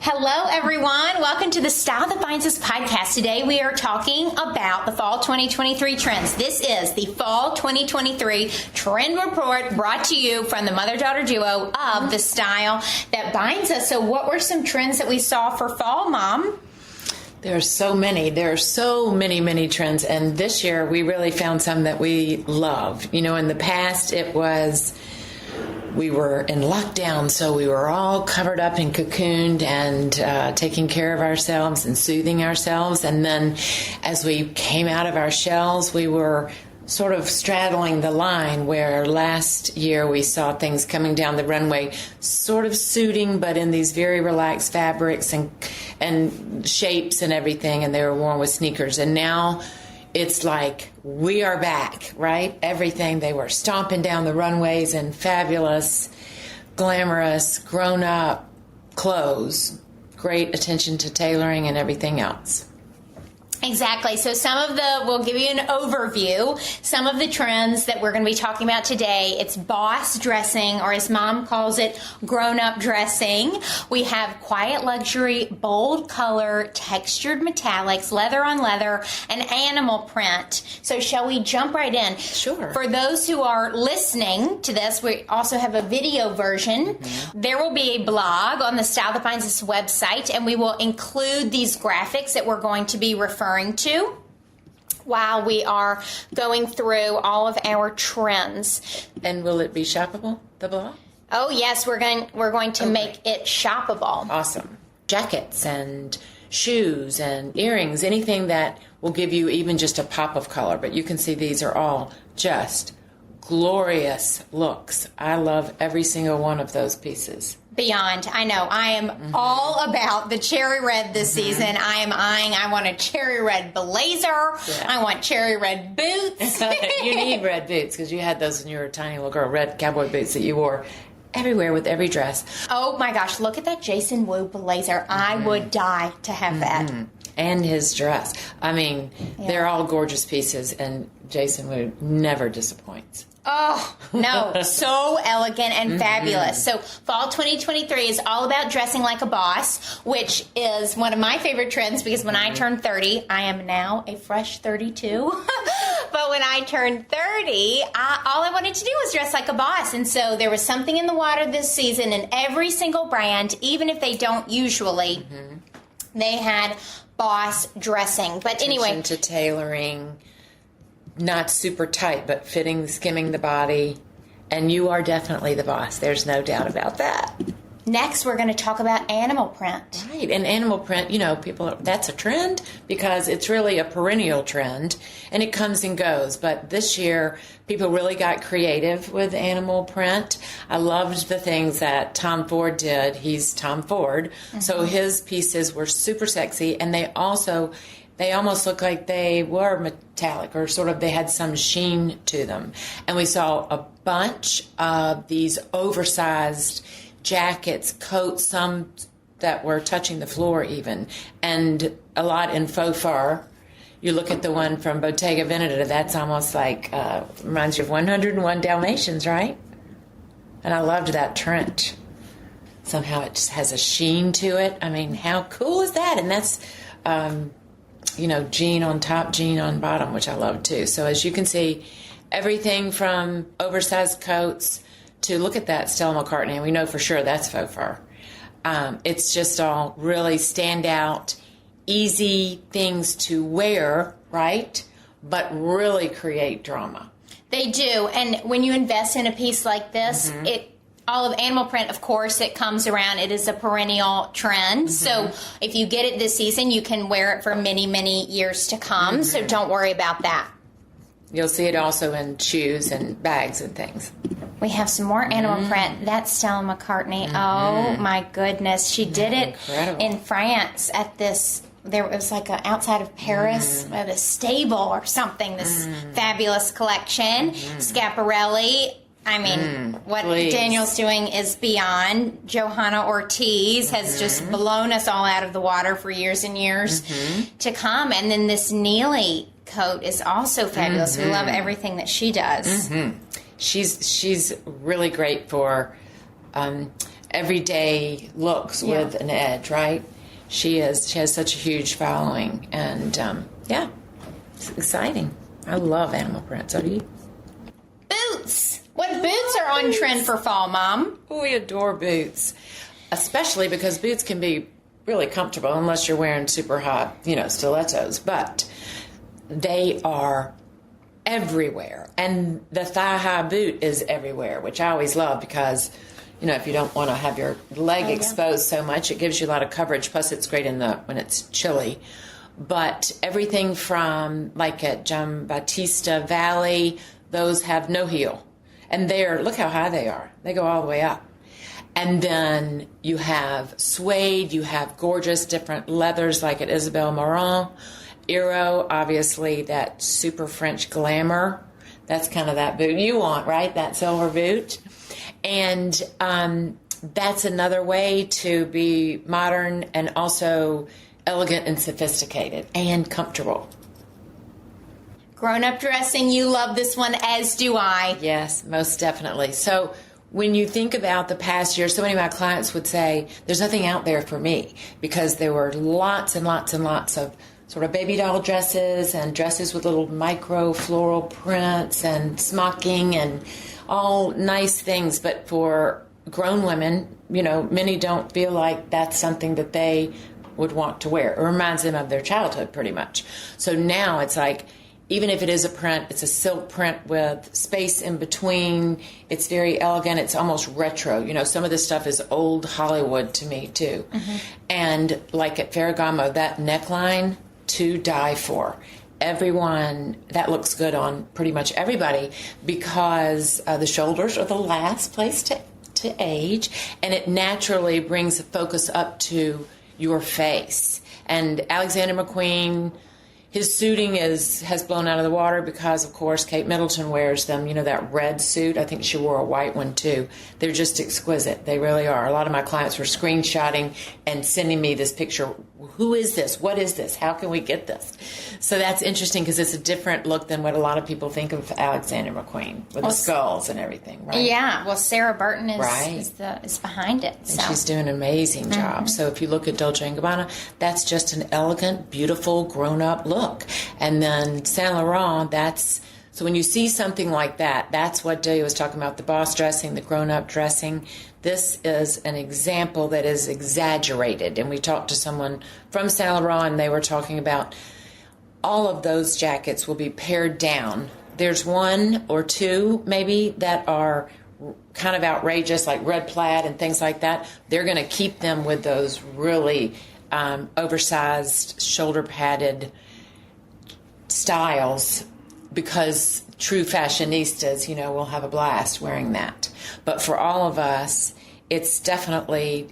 Hello, everyone. Welcome to the Style That Binds Us podcast. Today we are talking about the Fall 2023 trends. This is the Fall 2023 Trend Report brought to you from the mother-daughter duo of The Style That Binds Us. So what were some trends that we saw for fall, Mom? There are so many. There are so many trends. And this year we really found some that we love. You know, in the past we were in lockdown, so we were all covered up and cocooned and taking care of ourselves and soothing ourselves. And then as we came out of our shells, we were sort of straddling the line where last year we saw things coming down the runway sort of suiting, but in these very relaxed fabrics and shapes and everything, and they were worn with sneakers. And now it's like we are back, right? Everything. They were stomping down the runways in fabulous, glamorous, grown-up clothes. Great attention to tailoring and everything else. Exactly. So we'll give you an overview. Some of the trends that we're going to be talking about today, it's boss dressing, or as Mom calls it, grown-up dressing. We have quiet luxury, bold color, textured metallics, leather on leather, and animal print. So shall we jump right in? Sure. For those who are listening to this, we also have a video version. Mm-hmm. There will be a blog on the Style That Binds Us website, and we will include these graphics that we're going to be referring to while we are going through all of our trends. And will it be shoppable, the blog? Oh yes, we're going to make it shoppable. Awesome. Jackets and shoes and earrings, anything that will give you even just a pop of color. But you can see these are all just glorious looks. I love every single one of those pieces. Beyond. I know. I am all about the cherry red this season. I want a cherry red blazer. Yeah. I want cherry red boots. You need red boots because you had those when you were a tiny little girl, red cowboy boots that you wore everywhere with every dress. Oh my gosh, look at that Jason Wu blazer. I would die to have that. And his dress. I mean, they're all gorgeous pieces, and Jason Wu never disappoints. Oh, no. So elegant and fabulous. So fall 2023 is all about dressing like a boss, which is one of my favorite trends because when I turned 30, I am now a fresh 32. But when I turned 30, all I wanted to do was dress like a boss. And so there was something in the water this season, and every single brand, even if they don't usually, they had boss dressing. But anyway. Attention to tailoring. Not super tight, but fitting, skimming the body. And you are definitely the boss. There's no doubt about that. Next, we're going to talk about animal print. Right. And animal print, you know, that's a trend because it's really a perennial trend and it comes and goes. But this year, people really got creative with animal print. I loved the things that Tom Ford did. He's Tom Ford. So his pieces were super sexy, and they almost looked like they were metallic, or sort of they had some sheen to them. And we saw a bunch of these oversized jackets, coats, some that were touching the floor even, and a lot in faux fur. You look at the one from Bottega Veneta, that's almost like, reminds you of 101 Dalmatians, right? And I loved that trench. Somehow it just has a sheen to it. I mean, how cool is that? And that's... jean on top, jean on bottom, which I love too. So as you can see, everything from oversized coats to, look at that Stella McCartney, and we know for sure that's faux fur. It's just all really stand out, easy things to wear, right? But really create drama. They do. And when you invest in a piece like this, all of animal print, of course, it comes around. It is a perennial trend. So if you get it this season, you can wear it for many years to come. So don't worry about that. You'll see it also in shoes and bags and things. We have some more animal print. That's Stella McCartney. Oh, my goodness. She did it in France at this... It was like outside of Paris at a stable or something, this fabulous collection. Schiaparelli... I mean, what Daniel's doing is beyond. Johanna Ortiz has just blown us all out of the water for years and years to come. And then this Neely coat is also fabulous. We love everything that she does. She's really great for everyday looks with an edge, right? She has such a huge following, and it's exciting. I love animal print. So do you? Boots. What boots are on trend for fall, Mom? We adore boots, especially because boots can be really comfortable unless you're wearing super hot, stilettos. But they are everywhere, and the thigh-high boot is everywhere, which I always love because, if you don't want to have your leg exposed so much, it gives you a lot of coverage. Plus, it's great when it's chilly. But everything from like at Giambattista Valley, those have no heel. And look how high they are. They go all the way up. And then you have suede, you have gorgeous different leathers like at Isabelle Marant. Aero, obviously, that super French glamour. That's kind of that boot you want, right? That silver boot. And that's another way to be modern and also elegant and sophisticated and comfortable. Grown-up dressing, you love this one, as do I. Yes, most definitely. So when you think about the past year, so many of my clients would say, there's nothing out there for me, because there were lots and lots and lots of sort of baby doll dresses and dresses with little micro floral prints and smocking and all nice things. But for grown women, many don't feel like that's something that they would want to wear. It reminds them of their childhood pretty much. So now it's like, even if it is a print, it's a silk print with space in between. It's very elegant. It's almost retro. Some of this stuff is old Hollywood to me, too. Mm-hmm. And like at Ferragamo, that neckline, to die for. Everyone, that looks good on pretty much everybody, because the shoulders are the last place to age, and it naturally brings the focus up to your face. And Alexander McQueen, his suiting has blown out of the water because, of course, Kate Middleton wears them. That red suit. I think she wore a white one, too. They're just exquisite. They really are. A lot of my clients were screenshotting and sending me this picture. Who is this? What is this? How can we get this? So that's interesting because it's a different look than what a lot of people think of Alexander McQueen with the skulls and everything, right? Yeah. Well, Sarah Burton is behind it. And she's doing an amazing job. Mm-hmm. So if you look at Dolce & Gabbana, that's just an elegant, beautiful, grown-up look. And then Saint Laurent, so when you see something like that, that's what Delia was talking about, the boss dressing, the grown-up dressing. This is an example that is exaggerated. And we talked to someone from Saint Laurent, and they were talking about all of those jackets will be pared down. There's one or two, maybe, that are kind of outrageous, like red plaid and things like that. They're going to keep them with those really oversized, shoulder-padded styles, because true fashionistas, will have a blast wearing that. But for all of us, it's definitely,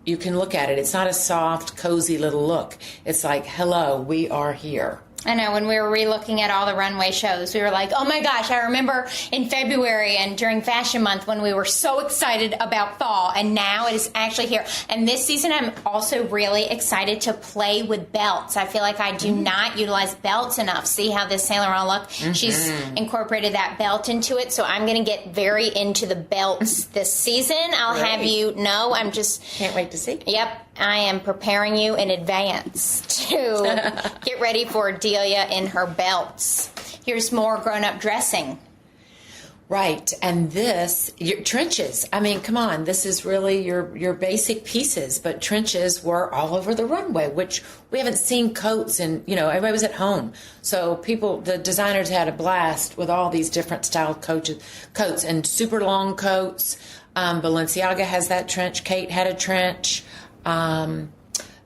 you can look at it. It's not a soft, cozy little look. It's like, hello, we are here. I know, when we were re-looking at all the runway shows, we were like, oh my gosh, I remember in February and during Fashion Month when we were so excited about fall, and now it is actually here. And this season I'm also really excited to play with belts. I feel like I do not utilize belts enough. See how this Saint Laurent look? Mm-hmm. She's incorporated that belt into it, so I'm going to get very into the belts this season. I'll have you know, I'm just... Can't wait to see. Yep. I am preparing you in advance to get ready for Delia in her belts. Here's more grown-up dressing. Right, and your trenches. I mean, come on, this is really your basic pieces, but trenches were all over the runway, which we haven't seen coats, and, everybody was at home. So the designers had a blast with all these different styled coats and super long coats. Balenciaga has that trench. Kate had a trench.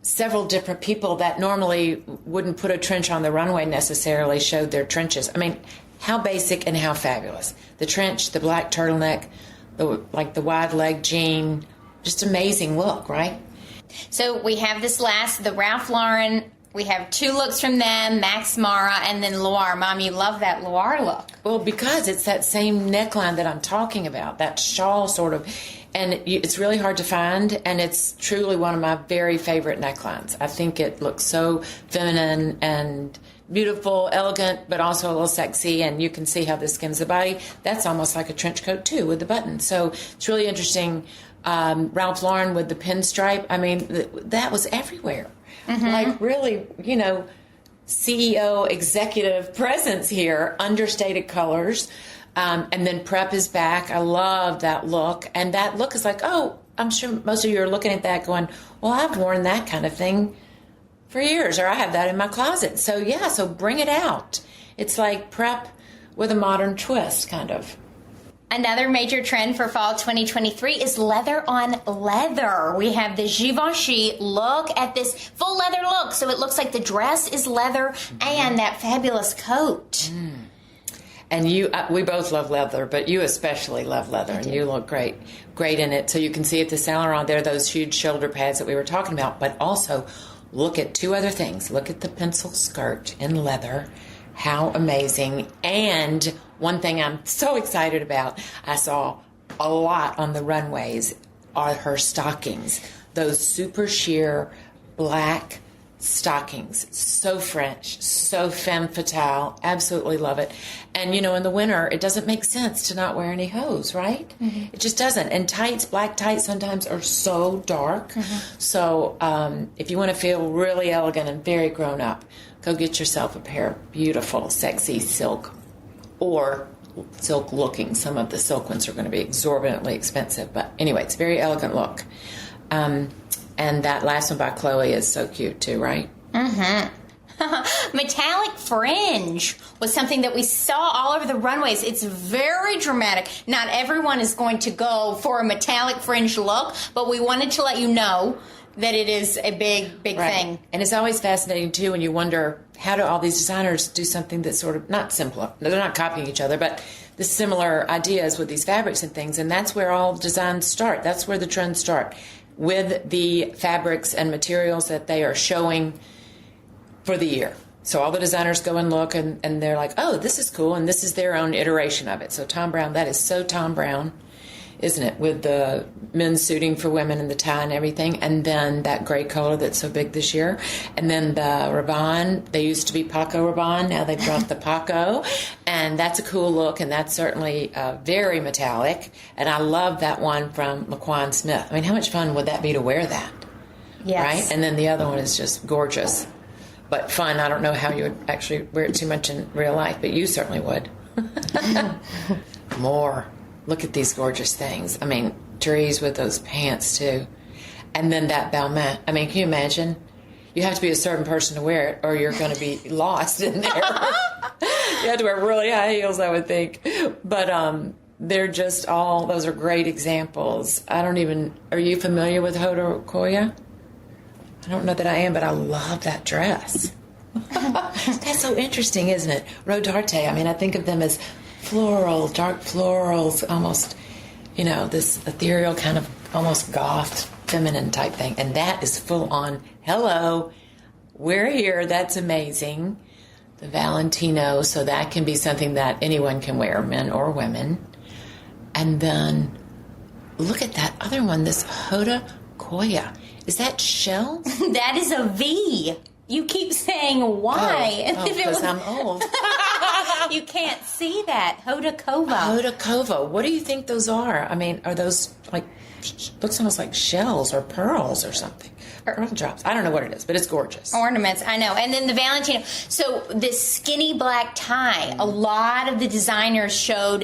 Several different people that normally wouldn't put a trench on the runway necessarily showed their trenches. I mean, how basic and how fabulous. The trench, the black turtleneck, the wide leg jean, just amazing look, right? So we have the Ralph Lauren. We have two looks from them, Max Mara and then Loire. Mom, you love that Loire look. Well, because it's that same neckline that I'm talking about, that shawl sort of. And it's really hard to find, and it's truly one of my very favorite necklines. I think it looks so feminine and beautiful, elegant, but also a little sexy, and you can see how this skims the body. That's almost like a trench coat, too, with the button. So it's really interesting. Ralph Lauren with the pinstripe. I mean, that was everywhere. Like really, CEO executive presence here, understated colors. And then prep is back. I love that look. And that look is like, oh, I'm sure most of you are looking at that going, well, I've worn that kind of thing for years, or I have that in my closet. So yeah, so bring it out. It's like prep with a modern twist, kind of. Another major trend for fall 2023 is leather on leather. We have the Givenchy look at this full leather look. So it looks like the dress is leather and that fabulous coat. And we both love leather, but you especially love leather, and you look great in it. So you can see at the Saint Laurent there, those huge shoulder pads that we were talking about, but also look at two other things. Look at the pencil skirt in leather. How amazing. And one thing I'm so excited about, I saw a lot on the runways, are her stockings. Those super sheer black stockings. So French, so femme fatale. Absolutely love it. And, in the winter, it doesn't make sense to not wear any hose, right? It just doesn't. And tights, black tights sometimes are so dark. So if you want to feel really elegant and very grown up, go get yourself a pair of beautiful, sexy silk or silk looking. Some of the silk ones are going to be exorbitantly expensive. But anyway, it's a very elegant look. And that last one by Chloe is so cute too, right? Metallic fringe was something that we saw all over the runways. It's very dramatic. Not everyone is going to go for a metallic fringe look, but we wanted to let you know that it is a big thing. And it's always fascinating too when you wonder, how do all these designers do something that's sort of not simple? They're not copying each other, but the similar ideas with these fabrics and things. And that's where all designs start. That's where the trends start, with the fabrics and materials that they are showing for the year. So all the designers go and look, and they're like, oh, this is cool, and this is their own iteration of it. So Tom Brown, that is so Tom Brown, isn't it? With the men's suiting for women and the tie and everything, and then that gray color that's so big this year. And then the Rabanne, they used to be Paco Rabanne, now they've dropped the Paco, and that's a cool look, and that's certainly very metallic. And I love that one from Laquan Smith. I mean, how much fun would that be to wear that? Yes. Right? And then the other one is just gorgeous. But fun, I don't know how you would actually wear it too much in real life, but you certainly would. More. Look at these gorgeous things. I mean, trees with those pants, too. And then that Balmain. I mean, can you imagine? You have to be a certain person to wear it, or you're going to be lost in there. You have to wear really high heels, I would think. But they're just all, those are great examples. Are you familiar with Hoda Koya? I don't know that I am, but I love that dress. That's so interesting, isn't it? Rodarte, I mean, I think of them as floral, dark florals, almost, this ethereal kind of almost goth, feminine type thing. And that is full on, hello, we're here, that's amazing. The Valentino, so that can be something that anyone can wear, men or women. And then look at that other one, this Hoda Koya. Is that shells? That is a V. You keep saying why. Because I'm old. You can't see that. Hodakova. Hodakova. What do you think those are? I mean, are those looks almost like shells or pearls or something. Pearl drops. I don't know what it is, but it's gorgeous. Ornaments, I know. And then the Valentino. So this skinny black tie, a lot of the designers showed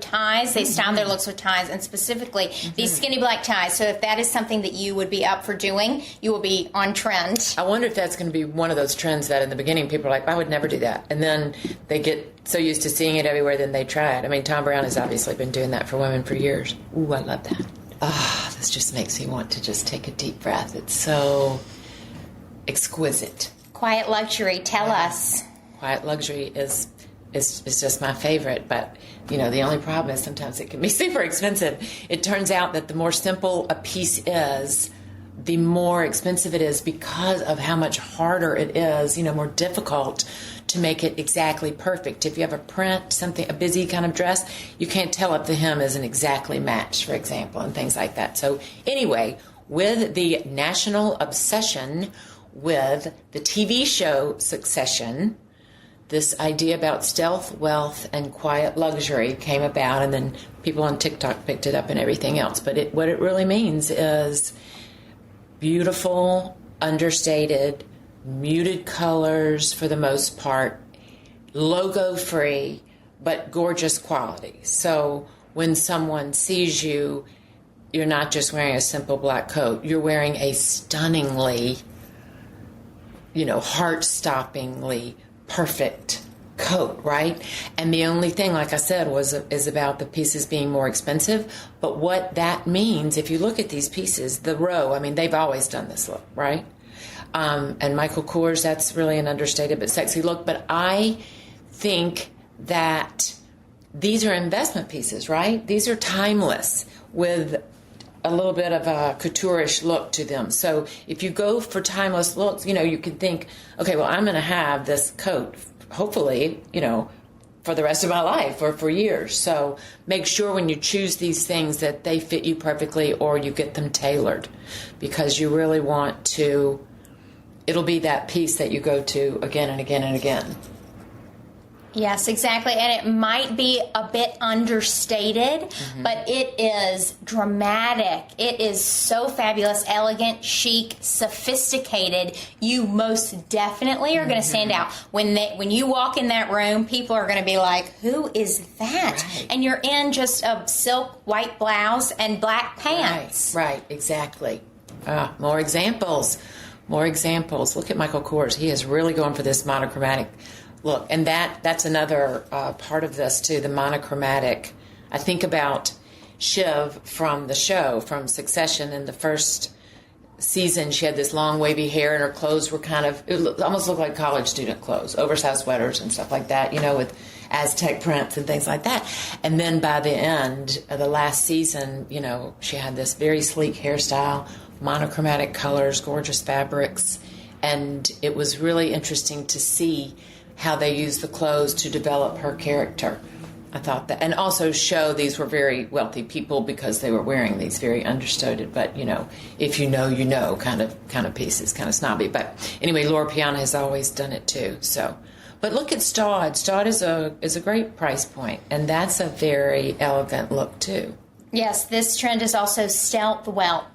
ties. They styled their looks with ties, and specifically these skinny black ties. So if that is something that you would be up for doing, you will be on trend. I wonder if that's going to be one of those trends that in the beginning people are like, I would never do that. And then they get so used to seeing it everywhere, then they try it. I mean, Tom Brown has obviously been doing that for women for years. Ooh, I love that. This just makes me want to just take a deep breath. It's so exquisite. Quiet luxury. Tell us. Quiet luxury is just my favorite, but the only problem is sometimes it can be super expensive. It turns out that the more simple a piece is, the more expensive it is because of how much harder it is, more difficult to make it exactly perfect. If you have a print, a busy kind of dress, you can't tell if the hem isn't exactly matched, for example, and things like that. So anyway, with the national obsession with the TV show Succession, this idea about stealth, wealth, and quiet luxury came about, and then people on TikTok picked it up and everything else. But what it really means is beautiful, understated, muted colors for the most part, logo-free, but gorgeous quality. So when someone sees you, you're not just wearing a simple black coat. You're wearing a stunningly, heart-stoppingly perfect coat, right? And the only thing, like I said, is about the pieces being more expensive. But what that means, if you look at these pieces, the row, I mean, they've always done this look, right? And Michael Kors, that's really an understated but sexy look. But I think that these are investment pieces, right? These are timeless with a little bit of a couture-ish look to them. So if you go for timeless looks, you can think, okay, well, I'm going to have this coat, hopefully, for the rest of my life or for years. So make sure when you choose these things that they fit you perfectly, or you get them tailored, because you really want to, it'll be that piece that you go to again and again and again. Yes, exactly. And it might be a bit understated, but it is dramatic. It is so fabulous, elegant, chic, sophisticated. You most definitely are going to stand out. When you walk in that room, people are going to be like, who is that? Right. And you're in just a silk white blouse and black pants. Right, exactly. More examples. Look at Michael Kors. He is really going for this monochromatic look, and that's another part of this too, the monochromatic. I think about Shiv from the show, from Succession. In the first season, she had this long wavy hair, and her clothes were almost looked like college student clothes, oversized sweaters and stuff like that, with Aztec prints and things like that. And then by the end of the last season, she had this very sleek hairstyle, monochromatic colors, gorgeous fabrics, and it was really interesting to see how they used the clothes to develop her character. I thought that, and also show these were very wealthy people because they were wearing these very understated, but if you know, kind of pieces, kind of snobby. But anyway, Laura Piana has always done it too. So, but look at Staud. Staud is a great price point, and that's a very elegant look too. Yes, this trend is also stealth wealth.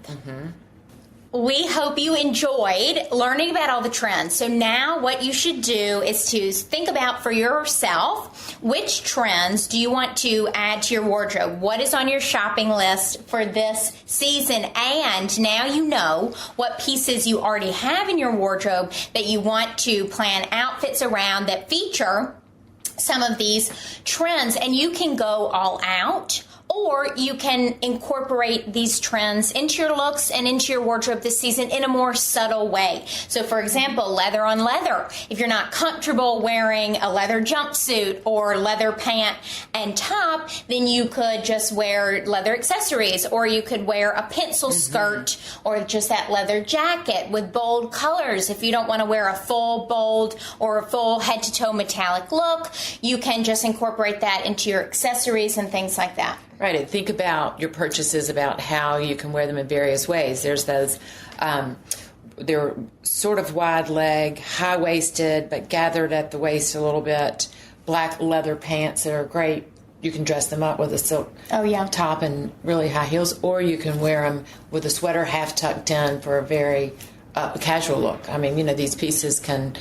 We hope you enjoyed learning about all the trends. So now what you should do is to think about for yourself, which trends do you want to add to your wardrobe? What is on your shopping list for this season? And now you know what pieces you already have in your wardrobe that you want to plan outfits around that feature some of these trends. And you can go all out, or you can incorporate these trends into your looks and into your wardrobe this season in a more subtle way. So, for example, leather on leather. If you're not comfortable wearing a leather jumpsuit or leather pant and top, then you could just wear leather accessories, or you could wear a pencil skirt or just that leather jacket with bold colors. If you don't want to wear a full bold or a full head-to-toe metallic look, you can just incorporate that into your accessories and things like that. Right, and think about your purchases, about how you can wear them in various ways. There's those, they're sort of wide leg, high waisted, but gathered at the waist a little bit, black leather pants that are great. You can dress them up with a silk top and really high heels, or you can wear them with a sweater half tucked in for a very casual look. I mean, these pieces can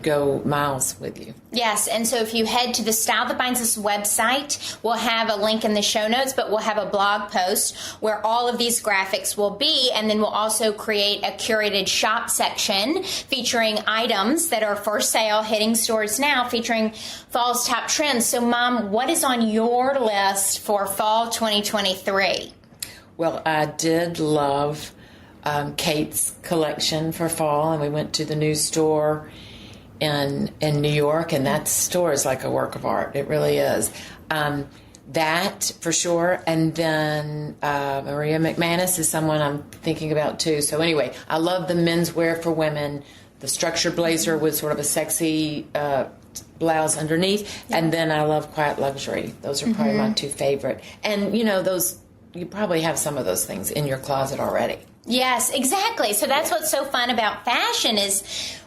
go miles with you. Yes, and so if you head to the Style That Binds Us website, we'll have a link in the show notes, but we'll have a blog post where all of these graphics will be, and then we'll also create a curated shop section featuring items that are for sale, hitting stores now, featuring fall's top trends. So, Mom, what is on your list for fall 2023? Well, I did love Kate's collection for fall, and we went to the new store in New York, and that store is like a work of art. It really is. That for sure. And then Maria McManus is someone I'm thinking about too. So anyway, I love the menswear for women, the structured blazer with sort of a sexy blouse underneath, and then I love quiet luxury. Those are probably my two favorite. And those, you probably have some of those things in your closet already. Yes, exactly. So that's what's so fun about fashion is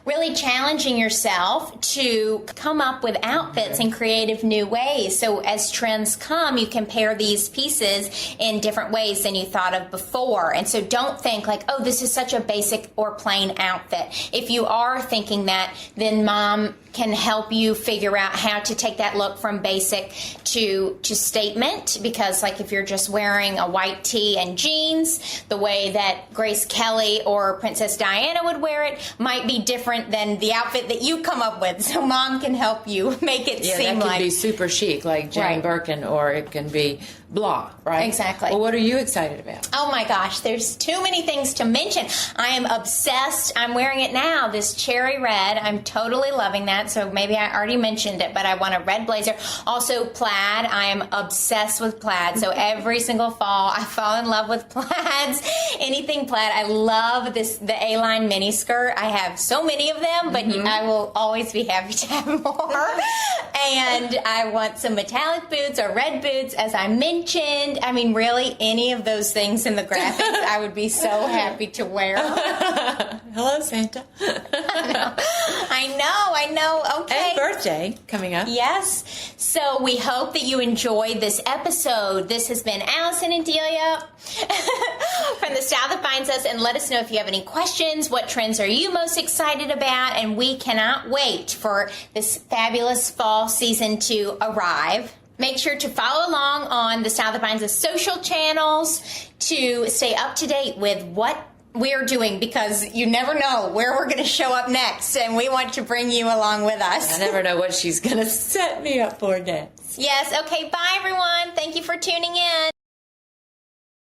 really challenging yourself to come up with outfits in creative new ways. So as trends come, you can pair these pieces in different ways than you thought of before. And so don't think like, oh, this is such a basic or plain outfit. If you are thinking that, then Mom can help you figure out how to take that look from basic to statement, because like if you're just wearing a white tee and jeans, the way that Grace Kelly or Princess Diana would wear it might be different than the outfit that you come up with. So Mom can help you make it seem that like... can be super chic, like Jane Birkin, or it can be blah, right? Exactly. Well, what are you excited about? Oh my gosh, there's too many things to mention. I am obsessed. I'm wearing it now, this cherry red. I'm totally loving that. So maybe I already mentioned it, but I want a red blazer. Also plaid. I am obsessed with plaid. So every single fall, I fall in love with plaids. Anything plaid. I love the A-line mini skirt. I have so many of them, but I will always be happy to have more. And I want some metallic boots or red boots, as I mentioned. I mean, really, any of those things in the graphics, I would be so happy to wear. Hello, Santa. I know. Okay. And birthday coming up. Yes. So we hope that you enjoyed this episode. This has been Alison and Delia from The Style That Binds Us. And let us know if you have any questions. What trends are you most excited about? And we cannot wait for this fabulous fall season to arrive. Make sure to follow along on The Style That Binds Us social channels to stay up to date with what we're doing, because you never know where we're going to show up next, and we want to bring you along with us. I never know what she's going to set me up for next. Yes. Okay. Bye, everyone. Thank you for tuning in.